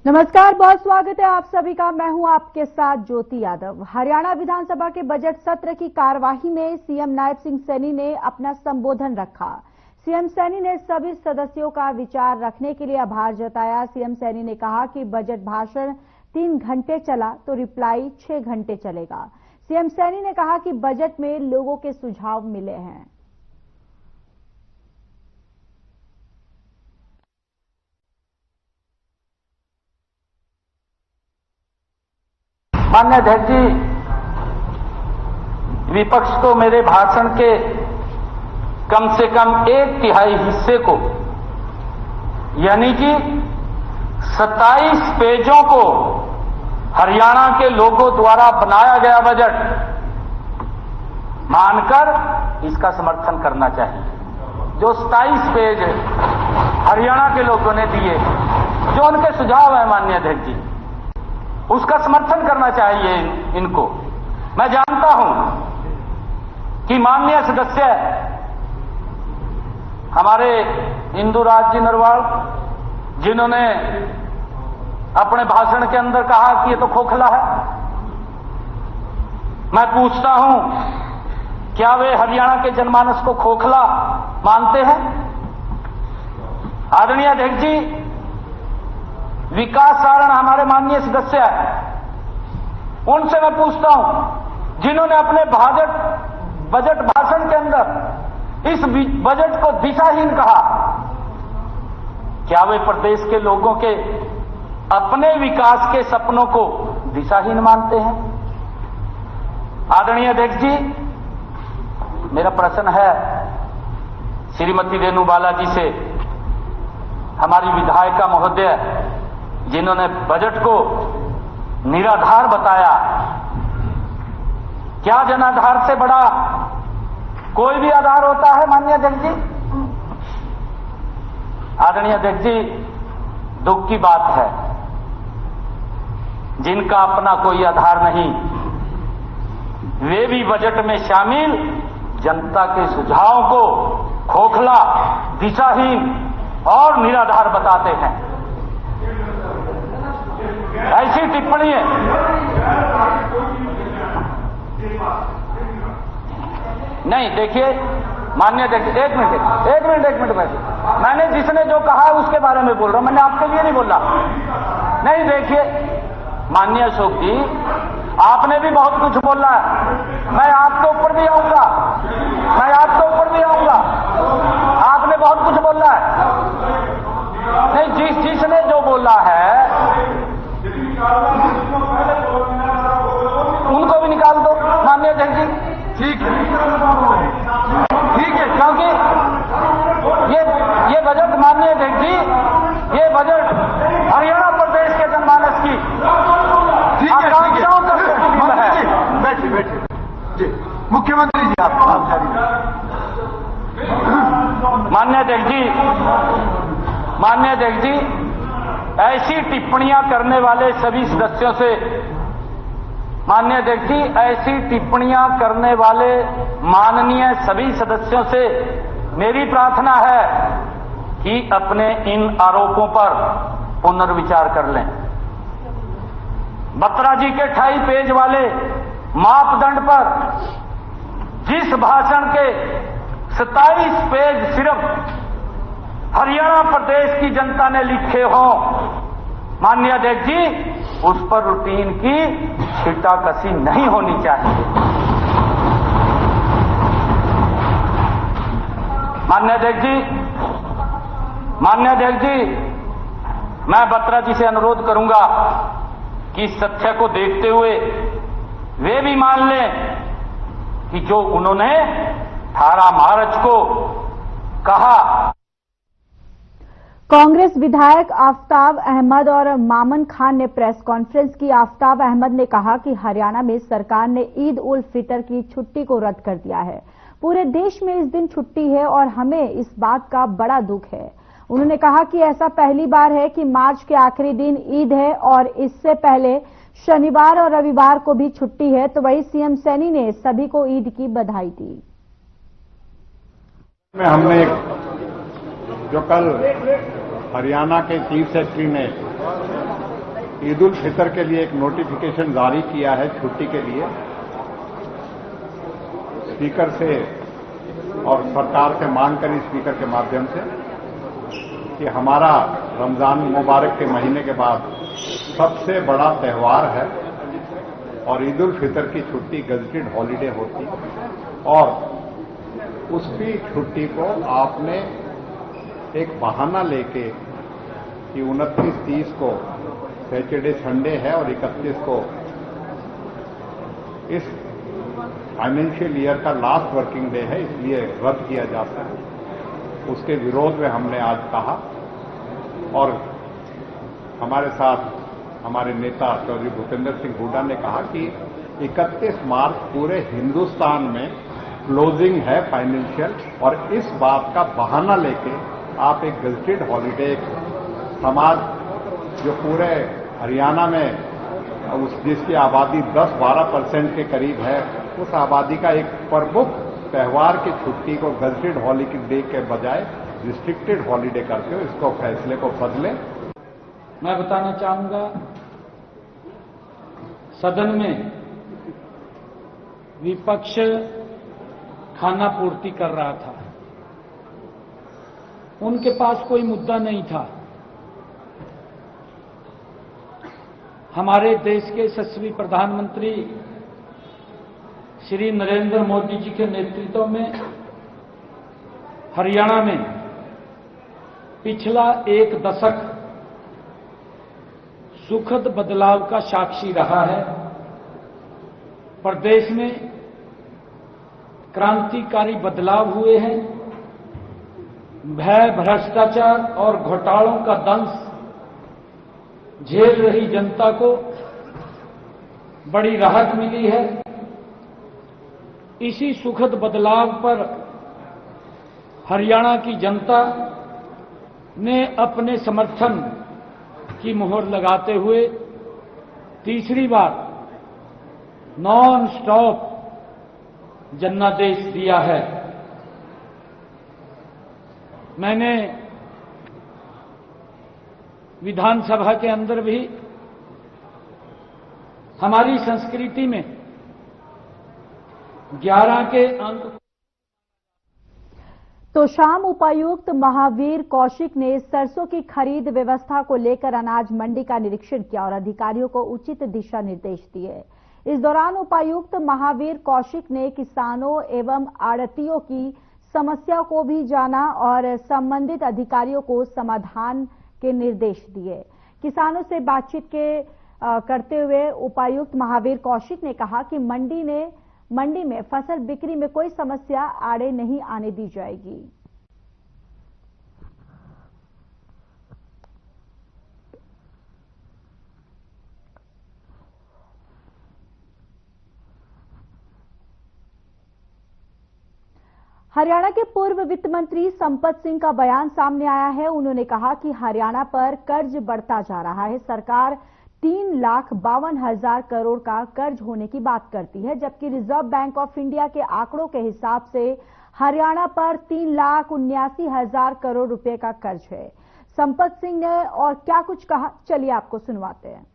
नमस्कार, बहुत स्वागत है आप सभी का। मैं हूं आपके साथ ज्योति यादव। हरियाणा विधानसभा के बजट सत्र की कार्यवाही में सीएम नायब सिंह सैनी ने अपना संबोधन रखा। सीएम सैनी ने सभी सदस्यों का विचार रखने के लिए आभार जताया। सीएम सैनी ने कहा कि बजट भाषण 3 घंटे चला तो रिप्लाई 6 घंटे चलेगा। सीएम सैनी ने कहा कि बजट में लोगों के सुझाव मिले हैं। माननीय अध्यक्ष जी, विपक्ष को मेरे भाषण के कम से कम 1/3 हिस्से को, यानी कि 27 पेजों को हरियाणा के लोगों द्वारा बनाया गया बजट मानकर इसका समर्थन करना चाहिए। जो 27 पेज हरियाणा के लोगों ने दिए, जो उनके सुझाव है माननीय अध्यक्ष जी, उसका समर्थन करना चाहिए इनको। मैं जानता हूं कि माननीय सदस्य हमारे इंदुराज जी नरवाल, जिन्होंने अपने भाषण के अंदर कहा कि ये तो खोखला है, मैं पूछता हूं क्या वे हरियाणा के जनमानस को खोखला मानते हैं? आदरणीय अध्यक्ष जी, विकास सारण हमारे माननीय सदस्य हैं, उनसे मैं पूछता हूं जिन्होंने अपने बजट भाषण के अंदर इस बजट को दिशाहीन कहा, क्या वे प्रदेश के लोगों के अपने विकास के सपनों को दिशाहीन मानते हैं? आदरणीय अध्यक्ष जी, मेरा प्रश्न है श्रीमती रेणु बाला जी से, हमारी विधायिका महोदय, जिन्होंने बजट को निराधार बताया। क्या जनाधार से बड़ा कोई भी आधार होता है माननीय अध्यक्ष जी? आदरणीय अध्यक्ष जी, दुख की बात है जिनका अपना कोई आधार नहीं, वे भी बजट में शामिल जनता के सुझावों को खोखला, दिशाहीन और निराधार बताते हैं। ऐसी टिप्पणी है। नहीं, देखिए माननीय अध्यक्ष, एक मिनट मैंने जिसने जो कहा उसके बारे में बोल रहा हूं, मैंने आपके लिए नहीं बोला। नहीं, देखिए माननीय अशोक जी, आपने भी बहुत कुछ बोला है, मैं आपके ऊपर भी आऊंगा, आपने बहुत कुछ बोला है। नहीं, जिसने जो बोला है उनको भी निकाल दो माननीय अध्यक्ष जी। ठीक है, क्योंकि ये बजट माननीय अध्यक्ष जी, ये बजट हरियाणा प्रदेश के जनमानस की आकांक्षाओं का प्रतिबिंब है। बैठिए जी, मुख्यमंत्री जी आप माननीय अध्यक्ष जी, ऐसी टिप्पणियां करने वाले सभी सदस्यों से, माननीय अध्यक्ष जी, ऐसी टिप्पणियां करने वाले माननीय सभी सदस्यों से मेरी प्रार्थना है कि अपने इन आरोपों पर पुनर्विचार कर लें। बत्रा जी के 28 पेज वाले मापदंड पर जिस भाषण के 27 पेज सिर्फ हरियाणा प्रदेश की जनता ने लिखे हों, माननीय अध्यक्ष जी, उस पर रूटीन की छींटाकशी नहीं होनी चाहिए। माननीय अध्यक्ष जी, मैं बत्रा जी से अनुरोध करूंगा कि इस तथ्य को देखते हुए वे भी मान लें कि जो उन्होंने 18 मार्च को कहा। कांग्रेस विधायक आफताब अहमद और मामन खान ने प्रेस कॉन्फ्रेंस की। आफताब अहमद ने कहा कि हरियाणा में सरकार ने ईद उल फितर की छुट्टी को रद्द कर दिया है। पूरे देश में इस दिन छुट्टी है और हमें इस बात का बड़ा दुख है। उन्होंने कहा कि ऐसा पहली बार है कि मार्च के आखिरी दिन ईद है और इससे पहले शनिवार और रविवार को भी छुट्टी है। तो वही सीएम सैनी ने सभी को ईद की बधाई दी। हमने जो कल हरियाणा के चीफ सेक्रेटरी ने ईद उल फितर के लिए एक नोटिफिकेशन जारी किया है छुट्टी के लिए स्पीकर से और सरकार से मांग करी स्पीकर के माध्यम से कि हमारा रमजान मुबारक के महीने के बाद सबसे बड़ा त्योहार है और ईद उल फितर की छुट्टी गजेटेड हॉलीडे होती और उसकी छुट्टी को आपने एक बहाना लेके कि 29-30 को सैटरडे संडे है और 31 को इस फाइनेंशियल ईयर का लास्ट वर्किंग डे है, इसलिए रद्द किया जाता है। उसके विरोध में हमने आज कहा और हमारे साथ हमारे नेता चौधरी भूपेंद्र सिंह हुड्डा ने कहा कि 31 मार्च पूरे हिंदुस्तान में क्लोजिंग है फाइनेंशियल और इस बात का बहाना लेके आप एक गजेटेड हॉलीडे समाज जो पूरे हरियाणा में जिसकी आबादी 10-12% के करीब है उस आबादी का एक प्रमुख त्योहार की छुट्टी को गजेटेड हॉलीडे के बजाय रिस्ट्रिक्टेड हॉलीडे करते हो, इसको फैसले को बदलें। मैं बताना चाहूंगा सदन में विपक्ष खाना पूर्ति कर रहा था, उनके पास कोई मुद्दा नहीं था। हमारे देश के यशस्वी प्रधानमंत्री श्री नरेंद्र मोदी जी के नेतृत्व में हरियाणा में पिछला एक दशक सुखद बदलाव का साक्षी रहा है। प्रदेश में क्रांतिकारी बदलाव हुए हैं। भय, भ्रष्टाचार और घोटालों का दंश झेल रही जनता को बड़ी राहत मिली है। इसी सुखद बदलाव पर हरियाणा की जनता ने अपने समर्थन की मुहर लगाते हुए तीसरी बार नॉन स्टॉप जनादेश दिया है। मैंने विधानसभा के अंदर भी हमारी संस्कृति में 11 के अंक। तो शाम उपायुक्त महावीर कौशिक ने सरसों की खरीद व्यवस्था को लेकर अनाज मंडी का निरीक्षण किया और अधिकारियों को उचित दिशा निर्देश दिए। इस दौरान उपायुक्त महावीर कौशिक ने किसानों एवं आड़तियों की समस्या को भी जाना और संबंधित अधिकारियों को समाधान के निर्देश दिए। किसानों से बातचीत करते हुए उपायुक्त महावीर कौशिक ने कहा कि मंडी में फसल बिक्री में कोई समस्या आड़े नहीं आने दी जाएगी। हरियाणा के पूर्व वित्त मंत्री संपत सिंह का बयान सामने आया है। उन्होंने कहा कि हरियाणा पर कर्ज बढ़ता जा रहा है। सरकार 3,52,000 करोड़ का कर्ज होने की बात करती है, जबकि रिजर्व बैंक ऑफ इंडिया के आंकड़ों के हिसाब से हरियाणा पर 3,79,000 करोड़ रुपए का कर्ज है। संपत सिंह ने और क्या कुछ कहा, चलिए आपको सुनवाते हैं।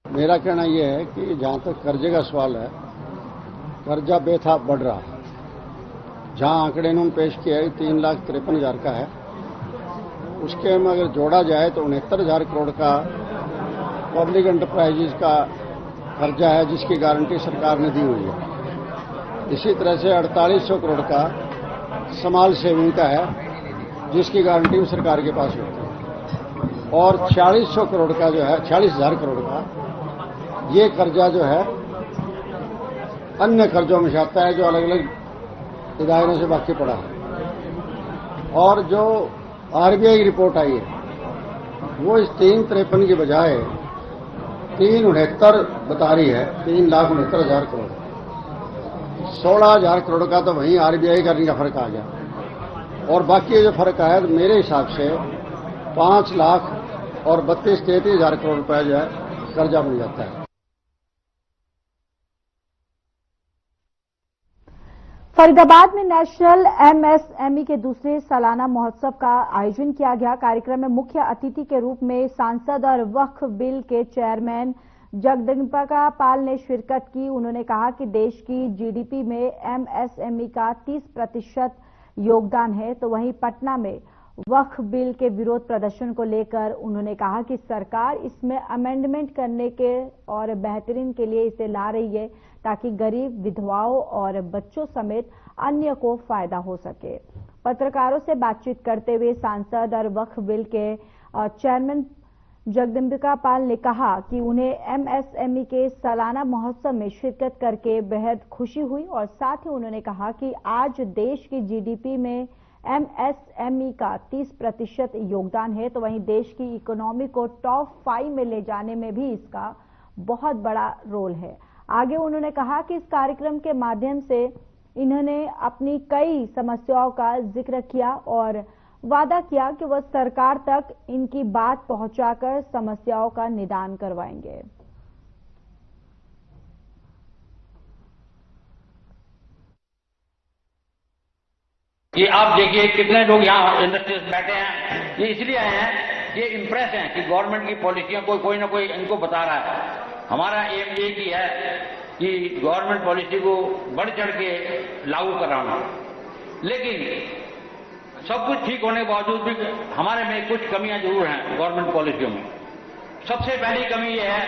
मेरा कहना यह है कि जहां तक कर्जे का सवाल है, कर्जा बेथा बढ़ रहा है। जहां आंकड़े इन्होंने पेश किया है 3,53,000 का है, उसके में अगर जोड़ा जाए तो 69,000 करोड़ का पब्लिक एंटरप्राइजेज का कर्जा है, जिसकी गारंटी सरकार ने दी हुई है। इसी तरह से 4,800 करोड़ का समाल सेविंग का है, जिसकी गारंटी भी सरकार के पास होती है। और 4,600 करोड़ का जो है, 40,000 करोड़ का ये कर्जा जो है अन्य कर्जों में से आता है, जो अलग अलग इदारों से बाकी पड़ा है। और जो आरबीआई की रिपोर्ट आई है वो इस 3,53 की बजाय 3,69 बता रही है, 3,69,000 करोड़। 16,000 करोड़ का तो वहीं आरबीआई का फर्क आ गया और बाकी जो फर्क आया तो मेरे हिसाब से 5,00,000 और 32-33,000 करोड़ रुपया जो है कर्जा मिल जाता है। फरीदाबाद में नेशनल एमएसएमई के दूसरे सालाना महोत्सव का आयोजन किया गया। कार्यक्रम में मुख्य अतिथि के रूप में सांसद और वक्फ बिल के चेयरमैन जगदम्बिका पाल ने शिरकत की। उन्होंने कहा कि देश की जीडीपी में एमएसएमई का 30% योगदान है, तो वहीं पटना में वक्फ बिल के विरोध प्रदर्शन को लेकर उन्होंने कहा कि सरकार इसमें अमेंडमेंट करने के और बेहतरीन के लिए इसे ला रही है ताकि गरीब, विधवाओं और बच्चों समेत अन्य को फायदा हो सके। पत्रकारों से बातचीत करते हुए सांसद और वक्फ बिल के चेयरमैन जगदम्बिका पाल ने कहा कि उन्हें एमएसएमई के सालाना महोत्सव में शिरकत करके बेहद खुशी हुई और साथ ही उन्होंने कहा कि आज देश की जीडीपी में एमएसएमई का 30% योगदान है, तो वहीं देश की इकोनॉमी को टॉप 5 में ले जाने में भी इसका बहुत बड़ा रोल है। आगे उन्होंने कहा कि इस कार्यक्रम के माध्यम से इन्होंने अपनी कई समस्याओं का जिक्र किया और वादा किया कि वह सरकार तक इनकी बात पहुंचाकर समस्याओं का निदान करवाएंगे। ये आप देखिए कितने लोग यहाँ इंडस्ट्रीज बैठे हैं, ये इसलिए आए हैं, ये इंप्रेस हैं कि गवर्नमेंट की पॉलिसियों को कोई ना कोई इनको बता रहा है। हमारा एम एक ही है कि गवर्नमेंट पॉलिसी को बढ़ चढ़ के लागू कराना, लेकिन सब कुछ ठीक होने के बावजूद भी हमारे में कुछ कमियां जरूर हैं गवर्नमेंट पॉलिसियों में। सबसे पहली कमी यह है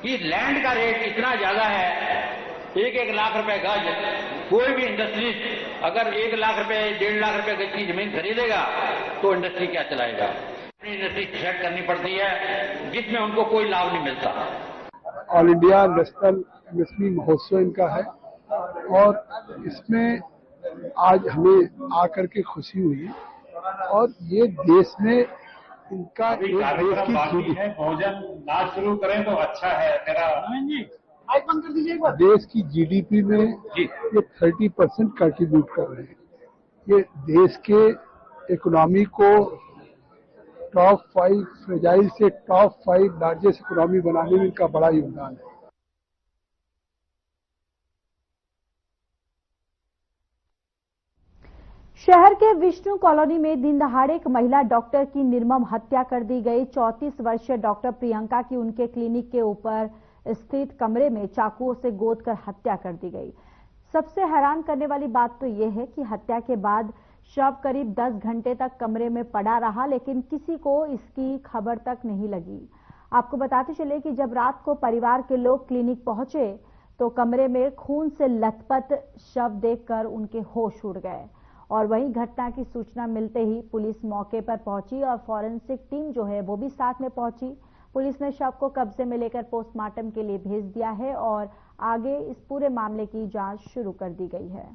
कि लैंड का रेट इतना ज्यादा है, 1-1 लाख रुपए गज। कोई भी इंडस्ट्री अगर 1 लाख रुपए 1.5 लाख रुपए गज की जमीन खरीदेगा तो इंडस्ट्री क्या चलाएगा। अपनी इंडस्ट्री सेट करनी पड़ती है जिसमें उनको कोई लाभ नहीं मिलता। ऑल इंडिया नेशनल एमएसएमई महोत्सव इनका है और इसमें आज हमें आकर के खुशी हुई और ये देश में इनका एक देश की जीडीपी है। भोजन ना शुरू करें तो अच्छा है। देश की जीडीपी में ये 30% कंट्रीब्यूट कर रहे हैं। ये देश के इकोनॉमी को टॉप 5 फ्रेजाइल से टॉप 5 लार्जेस्ट इकोनॉमी बनाने में इनका बड़ा योगदान है। शहर के विष्णु कॉलोनी में दिन दहाड़े एक महिला डॉक्टर की निर्मम हत्या कर दी गई। 34 वर्षीय डॉक्टर प्रियंका की उनके क्लिनिक के ऊपर स्थित कमरे में चाकुओं से गोदकर हत्या कर दी गई। सबसे हैरान करने वाली बात तो यह है कि हत्या के बाद शव करीब 10 घंटे तक कमरे में पड़ा रहा, लेकिन किसी को इसकी खबर तक नहीं लगी। आपको बताते चले कि जब रात को परिवार के लोग क्लिनिक पहुंचे तो कमरे में खून से लथपथ शव देखकर उनके होश उड़ गए और वहीं घटना की सूचना मिलते ही पुलिस मौके पर पहुंची और फॉरेंसिक टीम जो है वो भी साथ में पहुंची। पुलिस ने शव को कब्जे में लेकर पोस्टमार्टम के लिए भेज दिया है और आगे इस पूरे मामले की जांच शुरू कर दी गई है।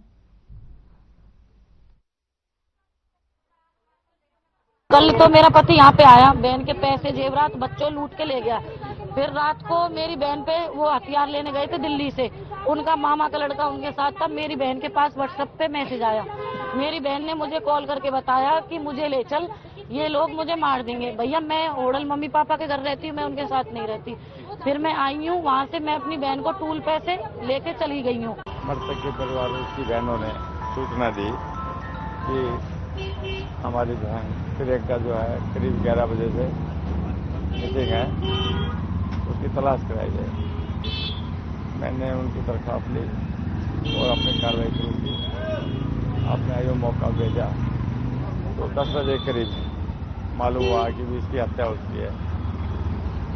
कल तो मेरा पति यहाँ पे आया, बहन के पैसे जेवरात बच्चों लूट के ले गया। फिर रात को मेरी बहन पे वो हथियार लेने गए थे दिल्ली से, उनका मामा का लड़का उनके साथ था। मेरी बहन के पास व्हाट्सएप पे मैसेज आया, मेरी बहन ने मुझे कॉल करके बताया कि मुझे ले चल, ये लोग मुझे मार देंगे। भैया मैं होडल मम्मी पापा के घर रहती हूँ, मैं उनके साथ नहीं रहती। फिर मैं आई हूँ, वहाँ से मैं अपनी बहन को टूल पैसे लेके चली गई हूँ। मृतक के परिवार की बहनों ने सूचना दी कि हमारी बहन प्रियंका जो है करीब 11 बजे से मिसिंग है, उसकी तलाश कराई जाए। मैंने उनकी दरख्वास्त ली और अपनी कार्रवाई शुरू की। आपने आयो मौका भेजा तो 10 बजे करीब मालूम हुआ कि भी इसकी हत्या हो चुकी है।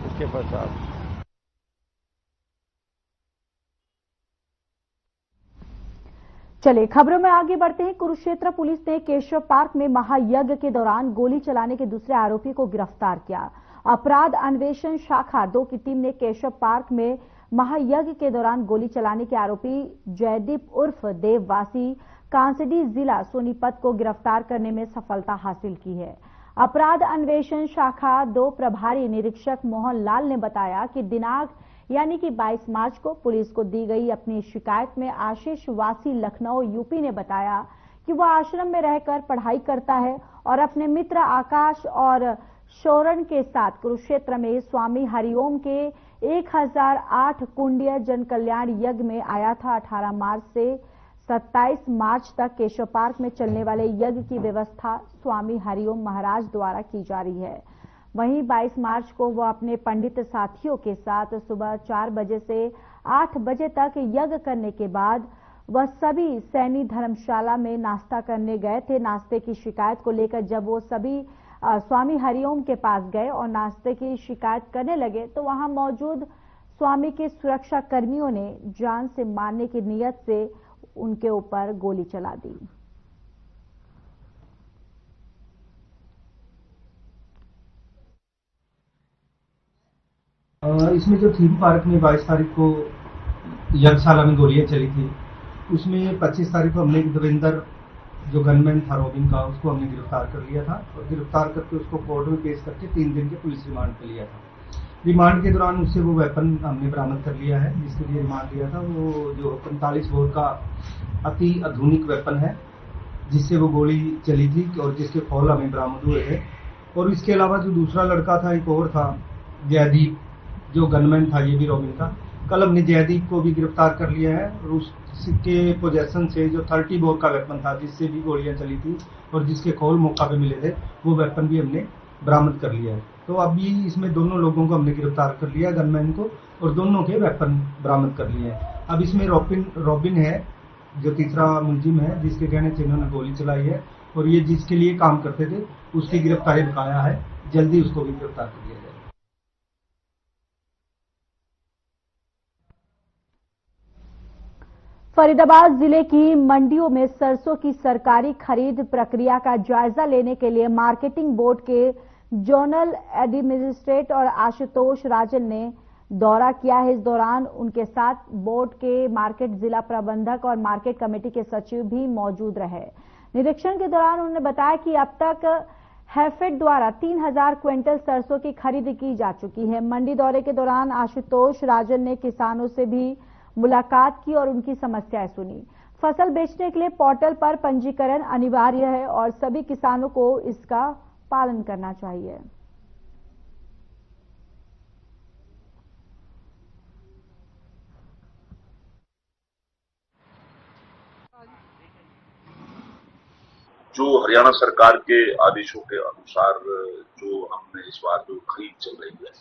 उसके पश्चात चलिए खबरों में आगे बढ़ते हैं। कुरुक्षेत्र पुलिस ने केशव पार्क में महायज्ञ के दौरान गोली चलाने के दूसरे आरोपी को गिरफ्तार किया। अपराध अन्वेषण शाखा 2 की टीम ने केशव पार्क में महायज्ञ के दौरान गोली चलाने के आरोपी जयदीप उर्फ देववासी कांसडी जिला सोनीपत को गिरफ्तार करने में सफलता हासिल की है। अपराध अन्वेषण शाखा 2 प्रभारी निरीक्षक मोहन लाल ने बताया कि दिनांक यानी कि 22 मार्च को पुलिस को दी गई अपनी शिकायत में आशीष वासी लखनऊ यूपी ने बताया कि वह आश्रम में रहकर पढ़ाई करता है और अपने मित्र आकाश और शोरण के साथ कुरुक्षेत्र में स्वामी हरिओम के 1008 कुंडीय जन कल्याण यज्ञ में आया था। 18 मार्च से 27 मार्च तक केशव पार्क में चलने वाले यज्ञ की व्यवस्था स्वामी हरिओम महाराज द्वारा की जा रही है। वहीं 22 मार्च को वह अपने पंडित साथियों के साथ सुबह 4 बजे से 8 बजे तक यज्ञ करने के बाद वह सभी सैनी धर्मशाला में नाश्ता करने गए थे। नाश्ते की शिकायत को लेकर जब वो सभी स्वामी हरिओम के पास गए और नाश्ते की शिकायत करने लगे तो वहां मौजूद स्वामी के सुरक्षा कर्मियों ने जान से मारने की नीयत से उनके ऊपर गोली चला दी। इसमें जो थीम पार्क में 22 तारीख को यज्ञशाला में गोलियां चली थी, उसमें 25 तारीख को हमने देवेंद्र जो गनमैन था रॉबिन का, उसको हमने गिरफ्तार कर लिया था और गिरफ्तार करके उसको कोर्ट में पेश करके 3 दिन के पुलिस रिमांड पे लिया था। रिमांड के दौरान उससे वो वेपन हमने बरामद कर लिया है जिसके लिए रिमांड लिया था। वो जो 45 बोर का अति आधुनिक वेपन है जिससे वो गोली चली थी और जिसके फॉल हमें बरामद हुए थे। और इसके अलावा जो दूसरा लड़का था, एक और था जयदीप, जो गनमैन था, ये भी रॉबिन का। कल हमने जयदीप को भी गिरफ्तार कर लिया है और उसके पोजेशन से जो 30 बोर का वेपन था जिससे भी गोलियां चली थी और जिसके खोल मौका पे मिले थे, वो वेपन भी हमने बरामद कर लिया है। तो अभी इसमें दोनों लोगों को हमने गिरफ्तार कर लिया, गनमैन को, और दोनों के वेपन बरामद कर लिए हैं। अब इसमें रॉबिन है जो तीसरा मुलजिम है जिसके कहने से इन्होंने गोली चलाई है और ये जिसके लिए काम करते थे उसकी गिरफ्तारी बकाया है। जल्दी उसको भी गिरफ्तार कर लिया जाए। फरीदाबाद जिले की मंडियों में सरसों की सरकारी खरीद प्रक्रिया का जायजा लेने के लिए मार्केटिंग बोर्ड के जोनल एडमिनिस्ट्रेटर और आशुतोष राजन ने दौरा किया है। इस दौरान उनके साथ बोर्ड के मार्केट जिला प्रबंधक और मार्केट कमेटी के सचिव भी मौजूद रहे। निरीक्षण के दौरान उन्होंने बताया कि अब तक हैफेड द्वारा 3000 क्विंटल सरसों की खरीद की जा चुकी है। मंडी दौरे के दौरान आशुतोष राजन ने किसानों से भी मुलाकात की और उनकी समस्याएं सुनी। फसल बेचने के लिए पोर्टल पर पंजीकरण अनिवार्य है और सभी किसानों को इसका पालन करना चाहिए। जो हरियाणा सरकार के आदेशों के अनुसार जो हमने इस बार जो खरीद चल रही है,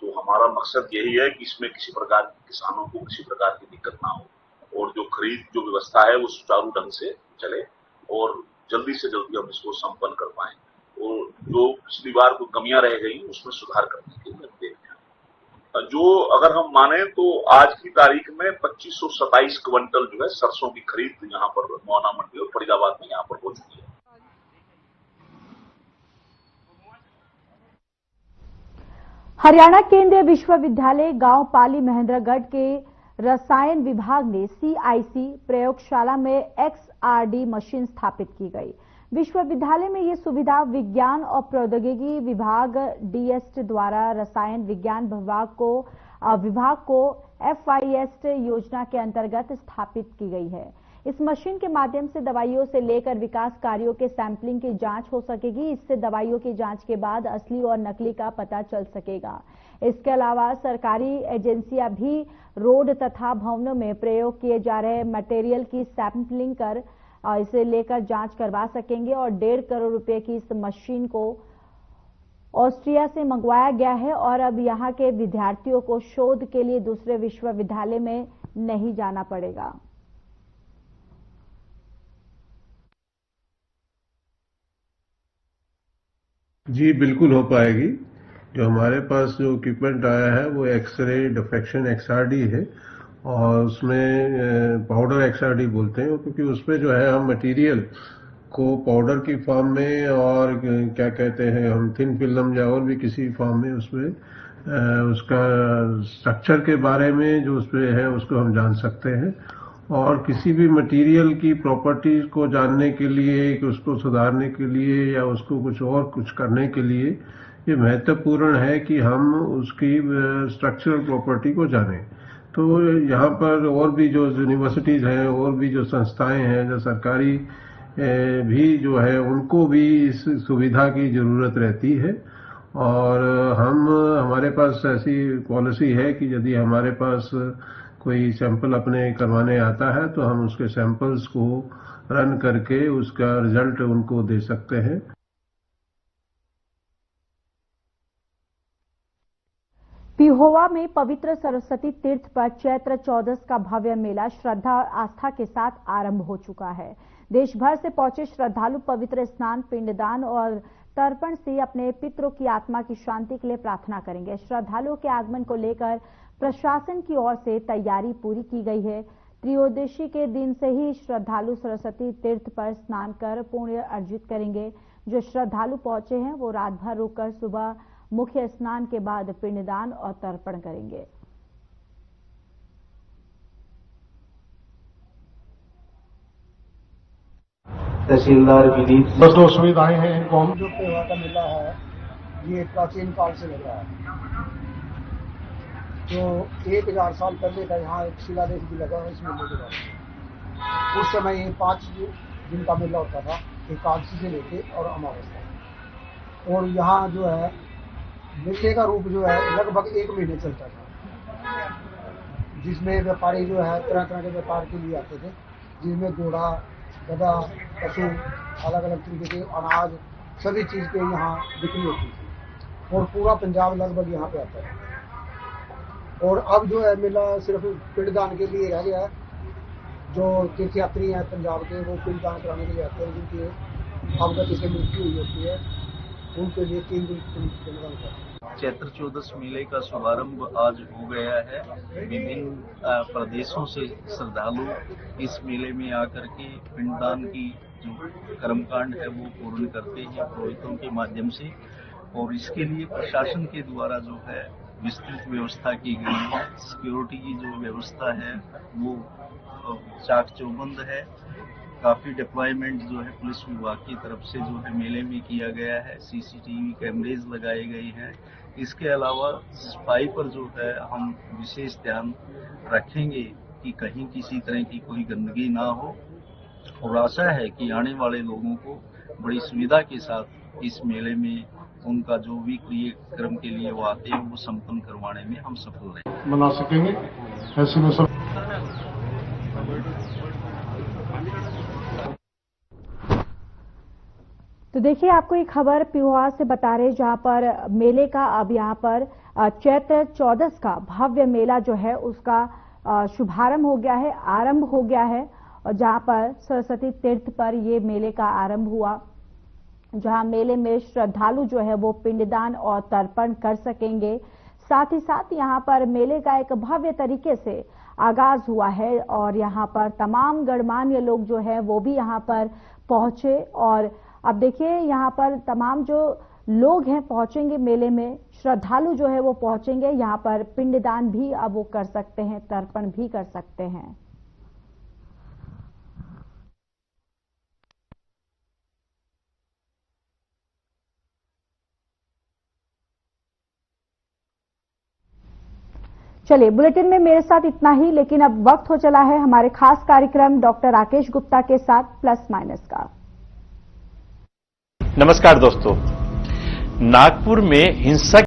तो हमारा मकसद यही है कि इसमें किसी प्रकार के किसानों को किसी प्रकार की दिक्कत ना हो और जो खरीद जो व्यवस्था है वो सुचारू ढंग से चले और जल्दी से जल्दी हम इसको संपन्न कर पाएं और जो पिछली बार कोई कमियां रह गई उसमें सुधार करने के लिए देखते हैं। जो अगर हम माने तो आज की तारीख में 2527 क्विंटल जो है सरसों की खरीद यहाँ पर मोहना मंडी और फरीदाबाद में यहाँ पर हो चुकी है। हरियाणा केंद्रीय विश्वविद्यालय गांव पाली महेंद्रगढ़ के रसायन विभाग ने सीआईसी प्रयोगशाला में एक्सआरडी मशीन स्थापित की गई। विश्वविद्यालय में ये सुविधा विज्ञान और प्रौद्योगिकी विभाग डीएसटी द्वारा रसायन विज्ञान विभाग को FIS योजना के अंतर्गत स्थापित की गई है। इस मशीन के माध्यम से दवाइयों से लेकर विकास कार्यों के सैंपलिंग की जांच हो सकेगी। इससे दवाइयों की जांच के बाद असली और नकली का पता चल सकेगा। इसके अलावा सरकारी एजेंसियां भी रोड तथा भवनों में प्रयोग किए जा रहे मटेरियल की सैंपलिंग कर इसे लेकर जांच करवा सकेंगे और 1.5 करोड़ रुपए की इस मशीन को ऑस्ट्रिया से मंगवाया गया है और अब यहां के विद्यार्थियों को शोध के लिए दूसरे विश्वविद्यालय में नहीं जाना पड़ेगा। जी बिल्कुल हो पाएगी। जो हमारे पास जो इक्विपमेंट आया है वो एक्सरे डिफ्रैक्शन XRD है और उसमें पाउडर XRD बोलते हैं क्योंकि उसमें जो है हम मटेरियल को पाउडर की फॉर्म में और क्या कहते हैं हम थिन फिल्म या और भी किसी फॉर्म में उसमें उसका स्ट्रक्चर के बारे में जो उसमें है उसको हम जान सकते हैं और किसी भी मटेरियल की प्रॉपर्टीज को जानने के लिए कि उसको सुधारने के लिए या उसको कुछ करने के लिए ये महत्वपूर्ण है कि हम उसकी स्ट्रक्चरल प्रॉपर्टी को जानें। तो यहाँ पर और भी जो यूनिवर्सिटीज हैं और भी जो संस्थाएं हैं जो सरकारी भी जो है उनको भी इस सुविधा की जरूरत रहती है और हमारे पास ऐसी पॉलिसी है कि यदि हमारे पास कोई सैंपल अपने करवाने आता है तो हम उसके सैंपल्स को रन करके उसका रिजल्ट उनको दे सकते हैं। पिहोवा में पवित्र सरस्वती तीर्थ पर चैत्र 14 का भव्य मेला श्रद्धा और आस्था के साथ आरंभ हो चुका है। देश भर से पहुंचे श्रद्धालु पवित्र स्नान, पिंडदान और तर्पण से अपने पितरों की आत्मा की शांति के लिए प्रार्थना करेंगे। श्रद्धालुओं के आगमन को लेकर प्रशासन की ओर से तैयारी पूरी की गई है। त्रयोदशी के दिन से ही श्रद्धालु सरस्वती तीर्थ पर स्नान कर पुण्य अर्जित करेंगे। जो श्रद्धालु पहुंचे हैं वो रात भर रुककर सुबह मुख्य स्नान के बाद पिंडदान और तर्पण करेंगे। तहसीलदार विनीत बस जो सुविधाएं हैं इनको हम जो पिहोवा का मेला है ये प्राचीन काल से लग रहा है। जो 1000 साल पहले का यहाँ एक शिलालेख भी लगा है इस मेले के बाद। उस समय ये 5 दिन का मेला होता था, एकादशी से लेके और अमावस्या तक। और यहाँ जो है मेले का रूप जो है लगभग 1 महीने चलता था, जिसमें व्यापारी जो है तरह तरह के व्यापार के लिए आते थे, जिसमें घोड़ा, गधा, पशु, अलग अलग तरीके के अनाज, सभी चीज़ के यहाँ बिक्री होती थी। और पूरा पंजाब लगभग यहाँ पे आता है। और अब जो है मेला सिर्फ पिंडदान के लिए रह गया है। जो तीर्थयात्री हैं पंजाब के वो पिंडदान कराने के लिए आते हैं, जिनकी अवगति से मृत्यु हुई होती है, उनके लिए 3 दिन पिंडदान करते हैं। चैत्र 14 मेले का शुभारंभ आज हो गया है। विभिन्न प्रदेशों से श्रद्धालु इस मेले में आकर के पिंडदान की जो कर्मकांड है वो पूर्ण करते हैं पुरोहितों के माध्यम से। और इसके लिए प्रशासन के द्वारा जो है विस्तृत व्यवस्था की गई है। सिक्योरिटी की जो व्यवस्था है वो चाक चौबंद है। काफी डिप्लॉयमेंट जो है पुलिस विभाग की तरफ से जो है मेले में किया गया है। सीसीटीवी कैमरेज लगाए गए हैं। इसके अलावा सफाई पर जो है हम विशेष ध्यान रखेंगे कि कहीं किसी तरह की कोई गंदगी ना हो। और आशा है कि आने वाले लोगों को बड़ी सुविधा के साथ इस मेले में उनका जो भी क्रियाक्रम के लिए वो आते हैं वो संपन्न करवाने में हम सफल रहें, मना सकेंगे। ऐसे में सब तो देखिए आपको एक खबर पिहोवा से बता रहे, जहां पर मेले का अब यहां पर चैत्र 14 का भव्य मेला जो है उसका शुभारंभ हो गया है, आरंभ हो गया है। और जहां पर सरस्वती तीर्थ पर ये मेले का आरंभ हुआ, जहां मेले में श्रद्धालु जो है वो पिंडदान और तर्पण कर सकेंगे। साथ ही साथ यहां पर मेले का एक भव्य तरीके से आगाज हुआ है और यहां पर तमाम गणमान्य लोग जो है वो भी यहां पर पहुंचे। और अब देखिए यहाँ पर तमाम जो लोग हैं पहुंचेंगे मेले में, श्रद्धालु जो है वो पहुंचेंगे। यहाँ पर पिंडदान भी अब वो कर सकते हैं, तर्पण भी कर सकते हैं। चलिए बुलेटिन में मेरे साथ इतना ही, लेकिन अब वक्त हो चला है हमारे खास कार्यक्रम डॉक्टर राकेश गुप्ता के साथ प्लस माइनस का। नमस्कार दोस्तों, नागपुर में हिंसक